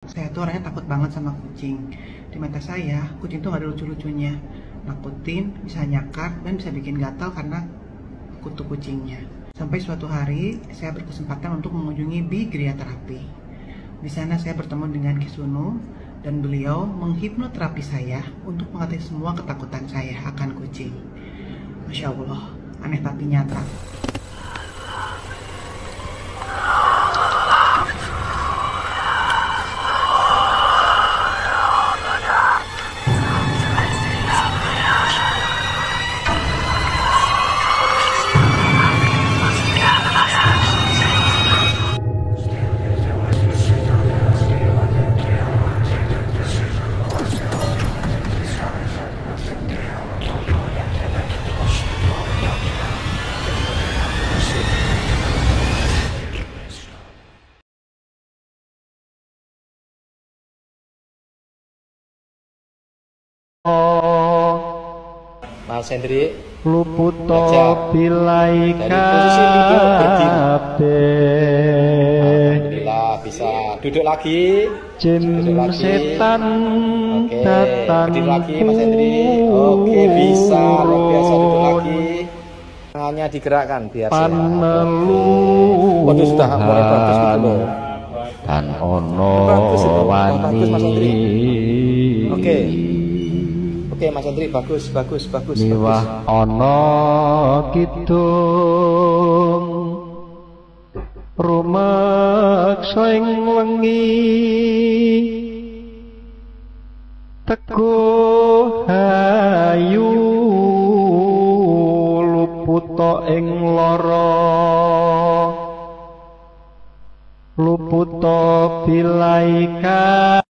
Saya tuh orangnya takut banget sama kucing. Di mata saya, kucing tuh gak ada lucu-lucunya. Nakutin, bisa nyakar, dan bisa bikin gatal karena kutu kucingnya. Sampai suatu hari, saya berkesempatan untuk mengunjungi Bigria Terapi. Di sana saya bertemu dengan Kisuno, dan beliau menghipnoterapi saya untuk mengatasi semua ketakutan saya akan kucing. Masya Allah, aneh tapi nyata. Mas Hendri Luputo baca bilai dari posisi duduk berdiri. kabeh Alhamdulillah bisa duduk lagi. jin Duduk lagi. setan Oke, datang berdiri lagi Mas Hendri. Oke, bisa luar biasa duduk lagi. Tangannya digerakkan biar sehat. Waduh, sudah mulai bagus gitu loh. dan ono Bagus itu, bagus, Mas Hendri. wani Oke. Oke Mas Hendri, bagus. liwah ono kidung rumeksa ing wengi teguh hayu luputa ing lara luputa bilaika.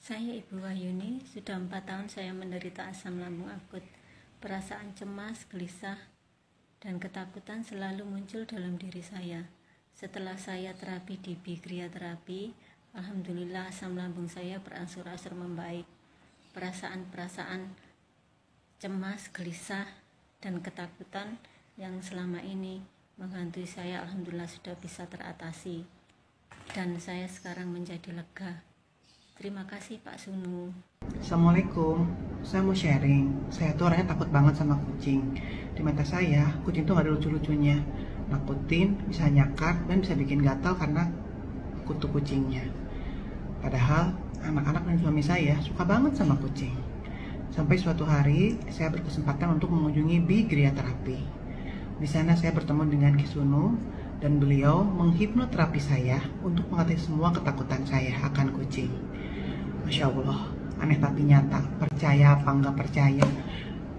Saya Ibu Wahyuni, sudah 4 tahun saya menderita asam lambung akut. Perasaan cemas, gelisah, dan ketakutan selalu muncul dalam diri saya. Setelah saya terapi di Bigria Terapi, alhamdulillah asam lambung saya berangsur-angsur membaik. Perasaan-perasaan cemas, gelisah, dan ketakutan yang selama ini menghantui saya alhamdulillah sudah bisa teratasi. Dan saya sekarang menjadi lega. Terima kasih Pak Sunu. Assalamualaikum, saya mau sharing. Saya tuh orangnya takut banget sama kucing. Di mata saya, kucing tuh gak ada lucu-lucunya. Nakutin, bisa nyakar, dan bisa bikin gatal karena kutu kucingnya. Padahal anak-anak dan suami saya suka banget sama kucing. Sampai suatu hari, saya berkesempatan untuk mengunjungi Bigria Terapi. Di sana saya bertemu dengan Kisuno, dan beliau menghipnoterapi saya untuk mengatasi semua ketakutan saya akan kucing. Masya Allah, aneh tapi nyata. Percaya apa nggak percaya,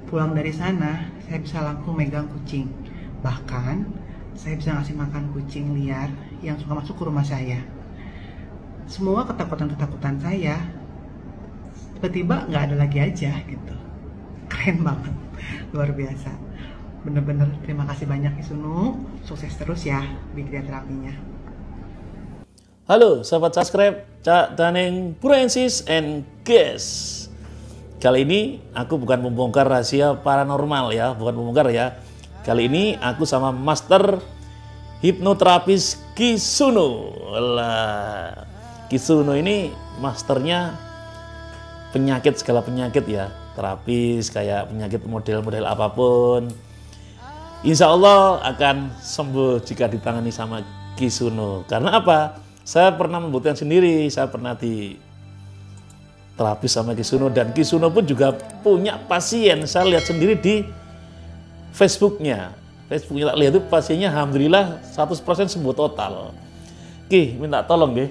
pulang dari sana saya bisa langsung megang kucing. Bahkan saya bisa ngasih makan kucing liar yang suka masuk ke rumah saya. Semua ketakutan-ketakutan saya tiba-tiba nggak ada lagi aja gitu. Keren banget, luar biasa. Bener-bener terima kasih banyak Isunu. Sukses terus ya Bigria Terapinya. Halo sahabat subscribe Cak Daneng Puraensis and Guest. Kali ini aku bukan membongkar rahasia paranormal ya, bukan membongkar ya. Kali ini aku sama master hipnoterapis Kisuno. Lah, Kisuno ini masternya penyakit, segala penyakit ya, terapis kayak penyakit model-model apapun. Insya Allah akan sembuh jika ditangani sama Kisuno. Karena apa? Saya pernah membuktikan sendiri, saya pernah di terapis sama Kisuno, dan Kisuno pun juga punya pasien. Saya lihat sendiri di Facebooknya. Facebooknya tak lihat itu pasiennya alhamdulillah 100% sembuh total. Ki, minta tolong deh.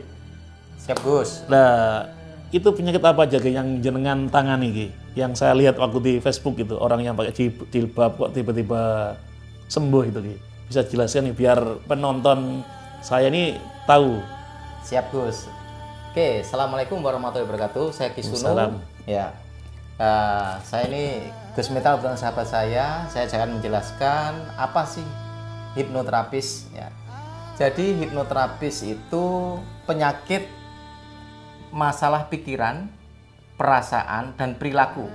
Siap Gus. Nah, itu penyakit apa aja Ki, yang jenengan tangani Ki? Yang saya lihat waktu di Facebook itu, orang yang pakai jilbab kok tiba-tiba sembuh itu Ki. Bisa jelaskan nih biar penonton saya ini tahu. Siap Gus. Oke, assalamualaikum warahmatullahi wabarakatuh. Saya Kisuno. Ya, saya ini Gus Metal bukan sahabat saya. Saya akan menjelaskan apa sih hipnoterapis. Ya, jadi hipnoterapis itu penyakit masalah pikiran, perasaan dan perilaku.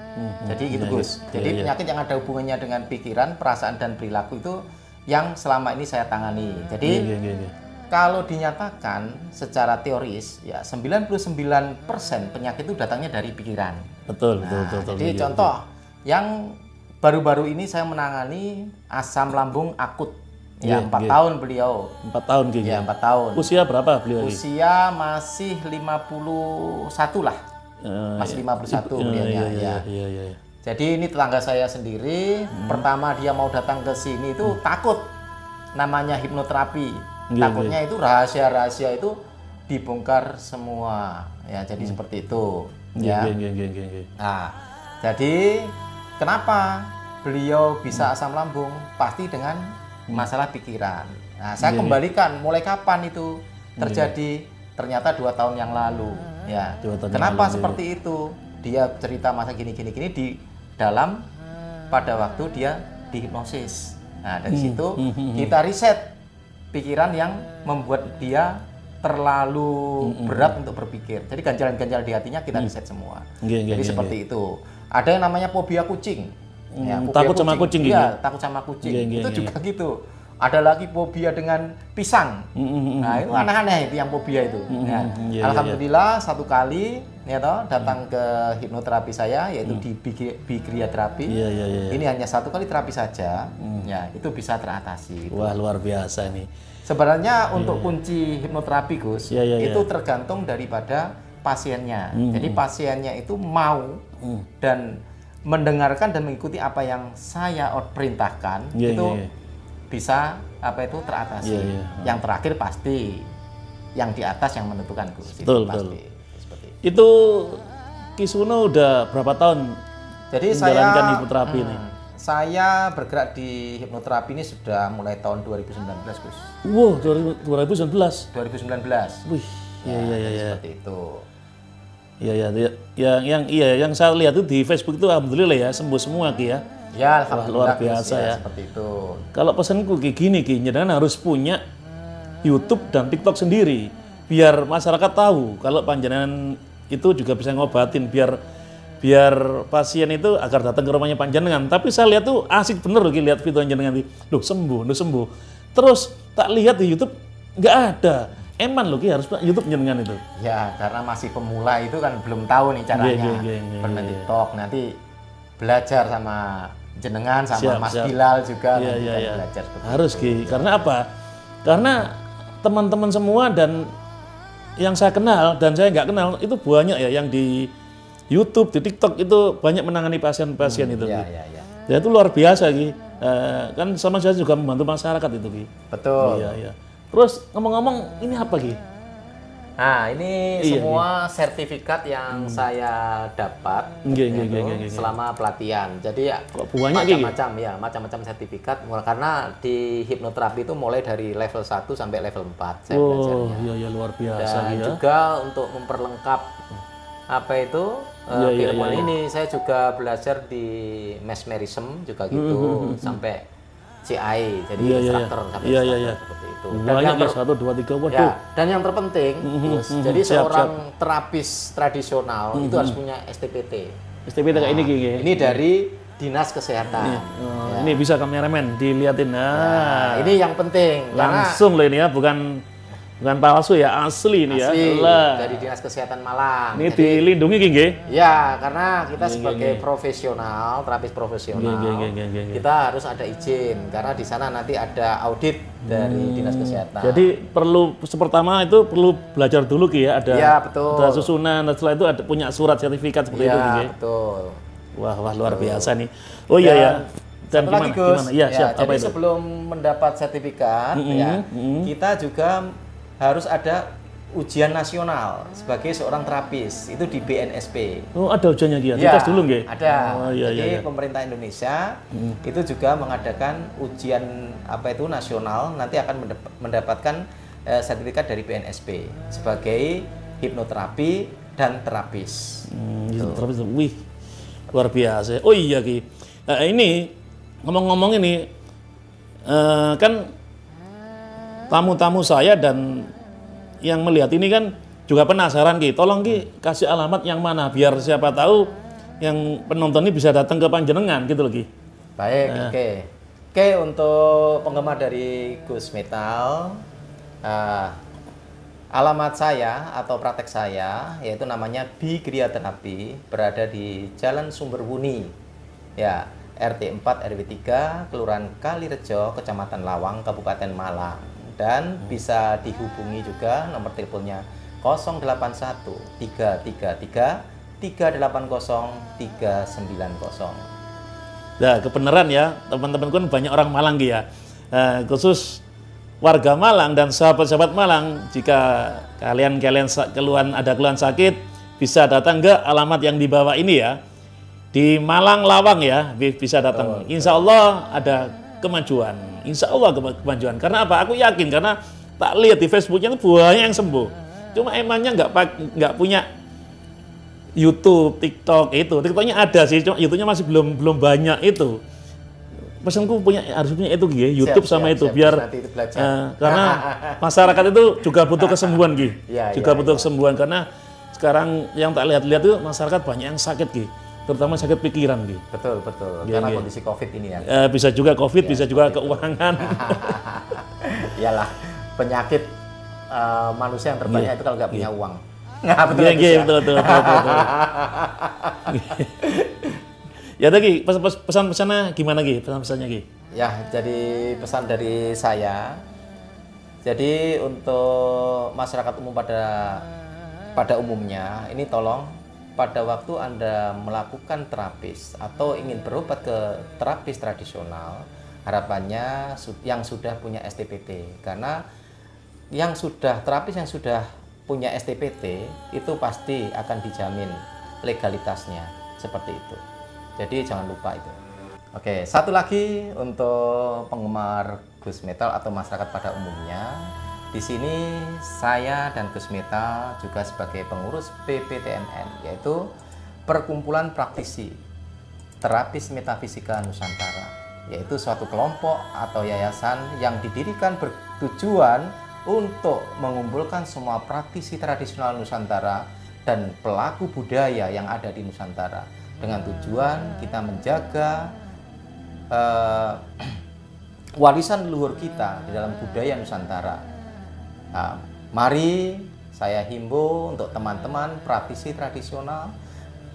Jadi gitu Gus. Jadi penyakit yang ada hubungannya dengan pikiran, perasaan dan perilaku itu yang selama ini saya tangani. Jadi kalau dinyatakan secara teoris ya 99% penyakit itu datangnya dari pikiran. Betul, Nah, betul. jadi Iya, contoh yang baru-baru ini saya menangani asam lambung akut. Ya, Iya, 4 iya. tahun beliau. 4 tahun Ki. Ya, 4 tahun. Usia berapa beliau Ki? Usia masih 51 lah. Masih 51 beliaunya ya. Iya. Jadi ini tetangga saya sendiri, pertama dia mau datang ke sini itu takut, namanya hipnoterapi. Iya, Takutnya itu rahasia-rahasia itu dibongkar semua. Ya, jadi seperti itu. Ya. Iya. Nah, jadi kenapa beliau bisa asam lambung? Pasti dengan masalah pikiran. Nah, saya kembalikan mulai kapan itu terjadi? Ternyata 2 tahun yang lalu. Ya. 2 tahun yang Kenapa lalu, seperti itu? Dia cerita masa gini di dalam pada waktu dia dihipnosis. Nah, dari situ kita riset pikiran yang membuat dia terlalu berat untuk berpikir. Jadi ganjalan-ganjalan di hatinya kita riset semua. Jadi seperti itu. Ada yang namanya fobia kucing. Ya, fobia takut sama kucing gitu? Iya, takut sama kucing. Itu juga gitu. Ada lagi fobia dengan pisang. Nah, itu aneh-aneh itu yang fobia itu. Ya. Alhamdulillah satu kali ya toh datang ke hipnoterapi saya yaitu di Bikria terapi. Iya. Ini hanya 1 kali terapi saja. Ya, itu bisa teratasi. Gitu. Wah, luar biasa nih. Sebenarnya untuk kunci hipnoterapi Gus, Iya. itu tergantung daripada pasiennya. Jadi pasiennya itu mau dan mendengarkan dan mengikuti apa yang saya perintahkan, itu bisa apa itu teratasi. Yang terakhir pasti yang di atas yang menentukan Gus. Betul. Seperti itu. Itu Ki Suno udah berapa tahun Jadi menjalankan hipnoterapi ini? Saya bergerak di hipnoterapi ini sudah mulai tahun 2019 Gus. Wow, 2019. 2019. Wih, iya. Seperti itu. Iya. Yang saya lihat itu di Facebook itu alhamdulillah ya sembuh semua Ki ya. Ya, Wah, alhamdulillah luar Gus, biasa ya. Seperti itu. Kalau pesanku kayak gini Ki, jangan harus punya YouTube dan TikTok sendiri biar masyarakat tahu kalau panjenengan itu juga bisa ngobatin biar pasien itu agar datang ke rumahnya panjenengan. Tapi saya lihat tuh asik bener loh Ki, lihat video panjenengan itu. Loh sembuh. Terus tak lihat di YouTube nggak ada. Eman loh Ki harus YouTube jenengan itu. Ya, karena masih pemula itu kan belum tahu nih caranya bermain TikTok. Nanti belajar sama jenengan sama Mas Bilal juga nanti kan belajar seperti harus itu. Ki. Karena apa? Karena teman-teman semua dan yang saya kenal dan saya nggak kenal itu banyak ya yang di YouTube, di TikTok itu banyak menangani pasien-pasien itu. Iya. Ya itu luar biasa Ki. Kan sama saya juga membantu masyarakat itu Ki. Betul. Iya. Terus ngomong-ngomong ini apa Ki? Nah, ini semua sertifikat yang saya dapat selama pelatihan. Jadi ya macam-macam sertifikat karena di hipnoterapi itu mulai dari level 1 sampai level 4 saya belajarnya. Iya luar biasa Dan ya. juga untuk memperlengkap apa itu keilmuan ini saya juga belajar di mesmerism juga gitu sampai CI jadi instruktur sampai instruktur seperti itu. Dan Banyak yang 1, 2, 3 waduh. Ya, dan yang terpenting, jadi seorang terapis tradisional itu harus punya STPT. STPT kayak ini Ki. Ini dari Dinas Kesehatan. Ini bisa kameramen diliatin. Nah, ini yang penting langsung loh ini ya, bukan palsu ya, asli ini ya. asli Lah. dari Dinas Kesehatan Malang. Ini dilindungi Ki nggih. Ya, karena kita sebagai profesional, terapis profesional, kita harus ada izin karena di sana nanti ada audit dari Dinas Kesehatan. Jadi pertama itu perlu belajar dulu Ki ya, ada betul. ada susunan, dan setelah itu ada punya surat sertifikat seperti itu Ki. Iya, betul. Wah luar biasa nih. Oh iya ya. Dan satu lagi Gus, Iya, siap. jadi Apa itu? sebelum mendapat sertifikat, kita juga harus ada ujian nasional sebagai seorang terapis itu di BNSP. Oh ada ujiannya Ki ya, dites dulu nggih? Ada. Oh, iya, Jadi pemerintah Indonesia itu juga mengadakan ujian apa itu nasional, nanti akan mendapatkan sertifikat dari BNSP sebagai hipnoterapi dan terapis. Terapis, wih luar biasa. Oh iya Ki. Nah, ini ngomong-ngomong ini kan tamu-tamu saya dan yang melihat ini kan juga penasaran Ki. Tolong Ki kasih alamat yang mana biar siapa tahu yang penonton ini bisa datang ke panjenengan gitu loh Ki. Baik, oke. Untuk penggemar dari Gus Metal Alamat saya atau praktek saya yaitu namanya Bi Kriya Terapi, berada di Jalan Sumberwuni, ya, RT 4 RW 3, Kelurahan Kalirejo, Kecamatan Lawang, Kabupaten Malang. Dan bisa dihubungi juga nomor teleponnya 081 333 380 390. Nah, kebenaran ya, teman-teman kan banyak orang Malang ya. Khusus warga Malang dan sahabat-sahabat Malang, jika kalian ada keluhan sakit, bisa datang ke alamat yang di bawah ini ya. Di Malang Lawang ya, bisa datang. Insya Allah ada kemajuan. Insya Allah kemajuan. Karena apa? Aku yakin, karena tak lihat di Facebooknya itu banyak yang sembuh. Cuma emangnya nggak punya YouTube, TikTok itu. TikToknya ada sih, cuma YouTube-nya masih belum banyak itu. Pesanku harus punya itu Gi, YouTube sama itu biar karena masyarakat itu juga butuh kesembuhan Gi. Juga butuh kesembuhan, karena sekarang yang tak lihat-lihat itu masyarakat banyak yang sakit Gi, terutama sakit pikiran Gi. Betul. Karena kondisi Covid ini ya. Bisa juga Covid, bisa juga keuangan. Iyalah, penyakit manusia yang terbanyak itu kalau nggak punya uang. Nah, betul. Ya tadi pesan-pesannya gimana Gi? Pesan-pesannya Gi? Ya, jadi pesan dari saya. Jadi untuk masyarakat umum pada umumnya, ini tolong pada waktu Anda melakukan terapis atau ingin berobat ke terapis tradisional, harapannya yang sudah punya STPT, karena terapis yang sudah punya STPT itu pasti akan dijamin legalitasnya seperti itu. Jadi jangan lupa itu. Oke, satu lagi untuk penggemar Gus Metal atau masyarakat pada umumnya. Di sini saya dan Gus Metal juga sebagai pengurus PPTMN, yaitu Perkumpulan Praktisi Terapis Metafisika Nusantara, yaitu suatu kelompok atau yayasan yang didirikan bertujuan untuk mengumpulkan semua praktisi tradisional Nusantara dan pelaku budaya yang ada di Nusantara, dengan tujuan kita menjaga warisan leluhur kita di dalam budaya Nusantara. Nah, mari saya himbau untuk teman-teman praktisi tradisional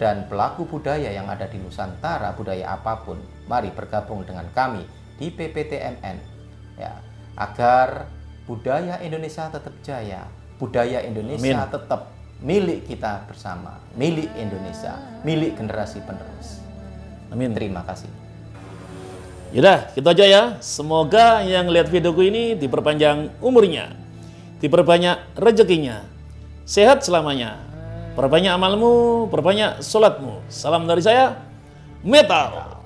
dan pelaku budaya yang ada di Nusantara, budaya apapun, mari bergabung dengan kami di PPTMN, ya, agar budaya Indonesia tetap jaya, budaya Indonesia tetap milik kita bersama, milik Indonesia, milik generasi penerus. Amin. Terima kasih. Yaudah, gitu aja ya. Semoga yang lihat videoku ini diperpanjang umurnya, diperbanyak rezekinya, sehat selamanya, perbanyak amalmu, perbanyak sholatmu. Salam dari saya, Metal.